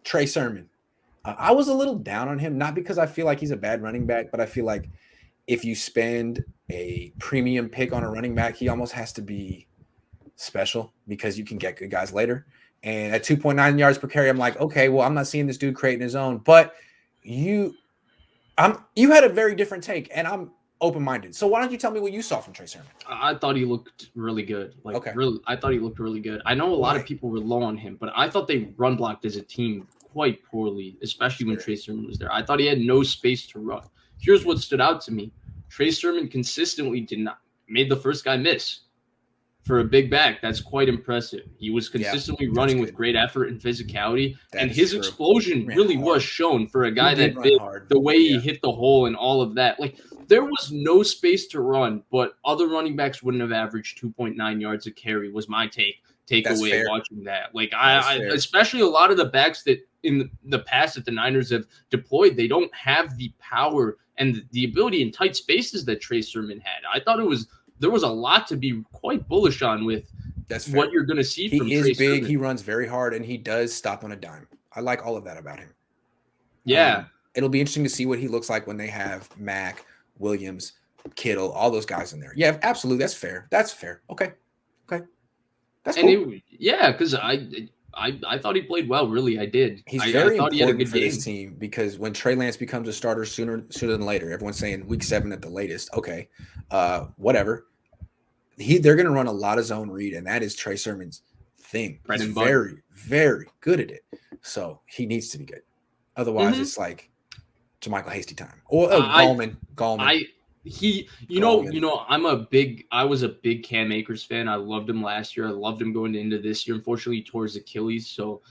Trey Sermon. I was a little down on him, not because I feel like he's a bad running back, but I feel like if you spend a premium pick on a running back, he almost has to be special because you can get good guys later. And at 2.9 yards per carry, I'm like, okay, well, I'm not seeing this dude creating his own. But you had a very different take, and I'm open-minded. So why don't you tell me what you saw from Trey Sermon? I thought he looked really good. I thought he looked really good. I know a lot of people were low on him, but I thought they run blocked as a team quite poorly, especially when Trey Sermon was there. I thought he had no space to run. Here's what stood out to me. Trey Sermon consistently made the first guy miss. For a big back, that's quite impressive. He was consistently running with great effort and physicality, and his explosion really was shown for a guy that big, the way he hit the hole and all of that. Like, there was no space to run, but other running backs wouldn't have averaged 2.9 yards a carry was my takeaway watching that. Like, I especially a lot of the backs that in the past that the Niners have deployed, they don't have the power and the ability in tight spaces that Trey Sermon had. I thought there was a lot to be quite bullish on with what you're going to see from Trey Sermon. He is big. He runs very hard, and he does stop on a dime. I like all of that about him. Yeah. It'll be interesting to see what he looks like when they have Mack, Williams, Kittle, all those guys in there. Yeah, absolutely. That's fair. That's fair. Okay. That's cool. Because I thought he played well. Really, I did. He's very important for this team because when Trey Lance becomes a starter sooner than later, everyone's saying week 7 at the latest. Okay, whatever. They're going to run a lot of zone read, and that is Trey Sermon's thing. He's very, very good at it. So he needs to be good. Otherwise, it's like JaMychal Hasty time or Gallman. I was a big Cam Akers fan. I loved him last year. I loved him going into this year. Unfortunately, he tore his Achilles. So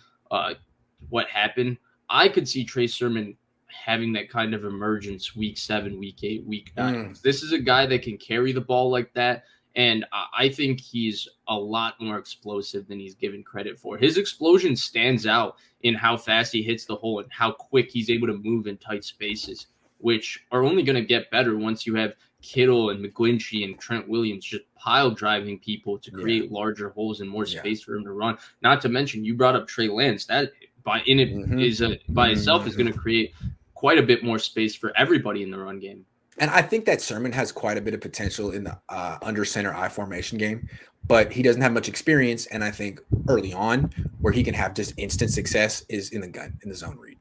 what happened? I could see Trey Sermon having that kind of emergence week 7, week 8, week 9. This is a guy that can carry the ball like that. And I think he's a lot more explosive than he's given credit for. His explosion stands out in how fast he hits the hole and how quick he's able to move in tight spaces, which are only going to get better once you have Kittle and McGlinchey and Trent Williams just pile driving people to create larger holes and more space for him to run. Not to mention, you brought up Trey Lance. That by itself is going to create quite a bit more space for everybody in the run game. And I think that Sermon has quite a bit of potential in the under center I formation game, but he doesn't have much experience. And I think early on where he can have just instant success is in the gun, in the zone read.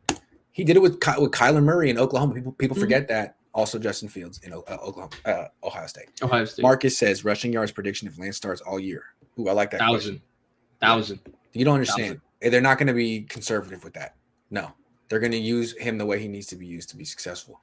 He did it with Kyler Murray in Oklahoma. People forget that. Also Justin Fields in Ohio State. Marcus says rushing yards prediction if Lance starts all year. Ooh, I like that. 1,000. You don't understand. They're not going to be conservative with that. No, they're going to use him the way he needs to be used to be successful.